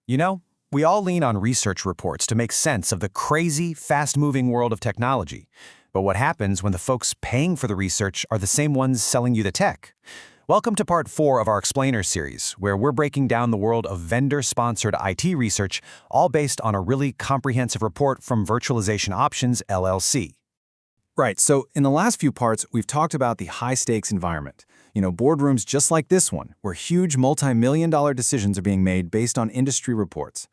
You know, we all lean on research reports to make sense of the crazy, fast-moving world of technology. But what happens when the folks paying for the research are the same ones selling you the tech? Welcome to part 4 of our Explainer series, where we're breaking down the world of vendor-sponsored IT research, all based on a really comprehensive report from Virtualization Options LLC. Right, so in the last few parts, we've talked about the high-stakes environment. Boardrooms just like this one, where huge multi-million-dollar decisions are being made based on industry reports.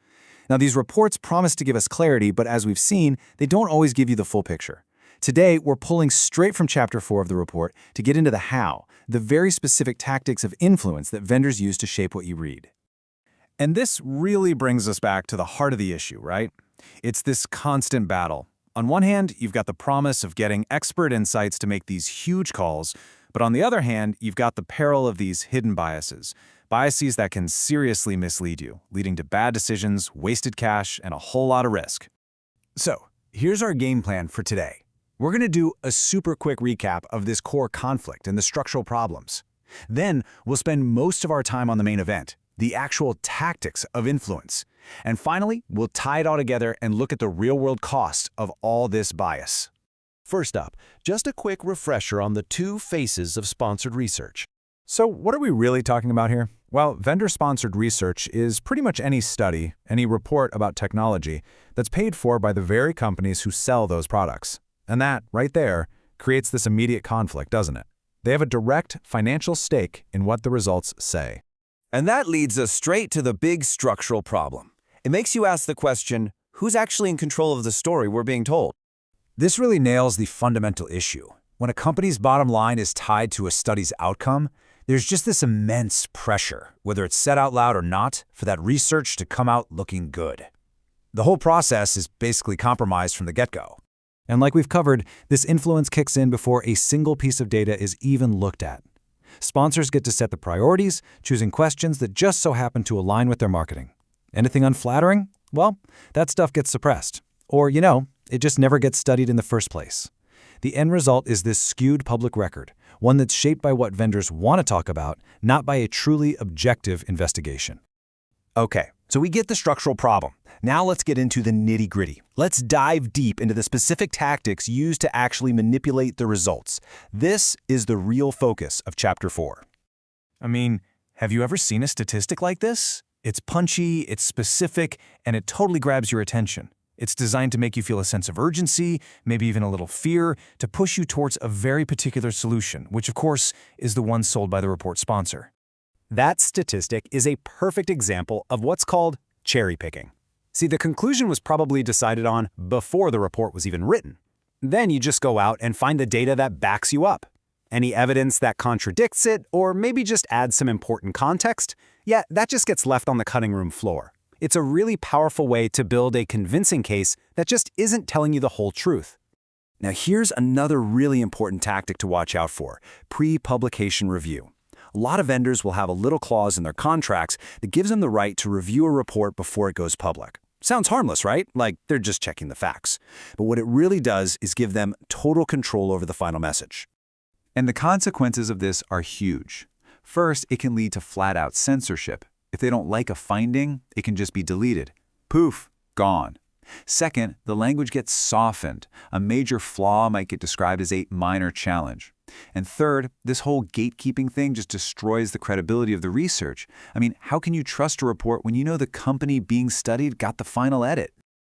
Now, these reports promise to give us clarity, but as we've seen, they don't always give you the full picture. Today, we're pulling straight from Chapter 4 of the report to get into the how, the very specific tactics of influence that vendors use to shape what you read. And this really brings us back to the heart of the issue, right? It's this constant battle. On one hand, you've got the promise of getting expert insights to make these huge calls, but on the other hand, you've got the peril of these hidden biases that can seriously mislead you, leading to bad decisions, wasted cash, and a whole lot of risk. So, here's our game plan for today. We're going to do a super quick recap of this core conflict and the structural problems. Then, we'll spend most of our time on the main event, the actual tactics of influence. And finally, we'll tie it all together and look at the real-world cost of all this bias. First up, just a quick refresher on the two faces of sponsored research. So what are we really talking about here? Well, vendor-sponsored research is pretty much any study, any report about technology that's paid for by the very companies who sell those products. And that, right there, creates this immediate conflict, doesn't it? They have a direct financial stake in what the results say. And that leads us straight to the big structural problem. It makes you ask the question, who's actually in control of the story we're being told? This really nails the fundamental issue. When a company's bottom line is tied to a study's outcome, there's just this immense pressure, whether it's said out loud or not, for that research to come out looking good. The whole process is basically compromised from the get-go. And like we've covered, this influence kicks in before a single piece of data is even looked at. Sponsors get to set the priorities, choosing questions that just so happen to align with their marketing. Anything unflattering? Well, that stuff gets suppressed. Or, it just never gets studied in the first place. The end result is this skewed public record, one that's shaped by what vendors want to talk about, not by a truly objective investigation. Okay, so we get the structural problem. Now let's get into the nitty-gritty. Let's dive deep into the specific tactics used to actually manipulate the results. This is the real focus of Chapter 4. I mean, have you ever seen a statistic like this? It's punchy, it's specific, and it totally grabs your attention. It's designed to make you feel a sense of urgency, maybe even a little fear, to push you towards a very particular solution, which of course is the one sold by the report sponsor. That statistic is a perfect example of what's called cherry picking. See, the conclusion was probably decided on before the report was even written. Then you just go out and find the data that backs you up. Any evidence that contradicts it, or maybe just adds some important context, yeah, that just gets left on the cutting room floor. It's a really powerful way to build a convincing case that just isn't telling you the whole truth. Now here's another really important tactic to watch out for: pre-publication review. A lot of vendors will have a little clause in their contracts that gives them the right to review a report before it goes public. Sounds harmless, right? Like they're just checking the facts. But what it really does is give them total control over the final message. And the consequences of this are huge. First, it can lead to flat-out censorship. If they don't like a finding, it can just be deleted. Poof, gone. Second, the language gets softened. A major flaw might get described as a minor challenge. And third, this whole gatekeeping thing just destroys the credibility of the research. I mean, how can you trust a report when you know the company being studied got the final edit?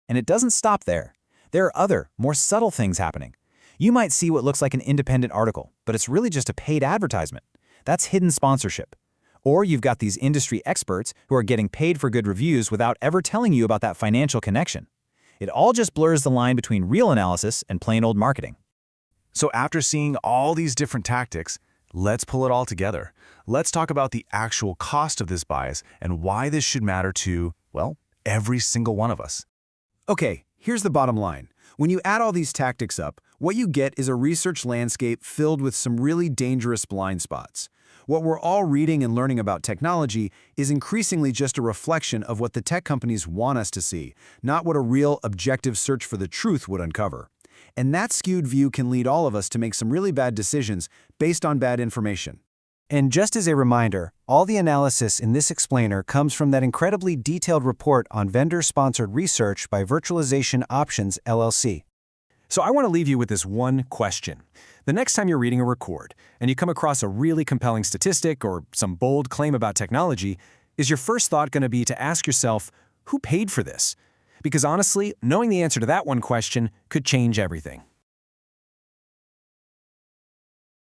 And it doesn't stop there. There are other, more subtle things happening. You might see what looks like an independent article, but it's really just a paid advertisement. That's hidden sponsorship. Or you've got these industry experts who are getting paid for good reviews without ever telling you about that financial connection. It all just blurs the line between real analysis and plain old marketing. So after seeing all these different tactics, let's pull it all together. Let's talk about the actual cost of this bias and why this should matter to, well, every single one of us. Okay, here's the bottom line. When you add all these tactics up, what you get is a research landscape filled with some really dangerous blind spots. What we're all reading and learning about technology is increasingly just a reflection of what the tech companies want us to see, not what a real objective search for the truth would uncover. And that skewed view can lead all of us to make some really bad decisions based on bad information. And just as a reminder, all the analysis in this explainer comes from that incredibly detailed report on vendor-sponsored research by Virtualization Options LLC. So I want to leave you with this one question. The next time you're reading a record and you come across a really compelling statistic or some bold claim about technology, is your first thought going to be to ask yourself, who paid for this? Because honestly, knowing the answer to that one question could change everything.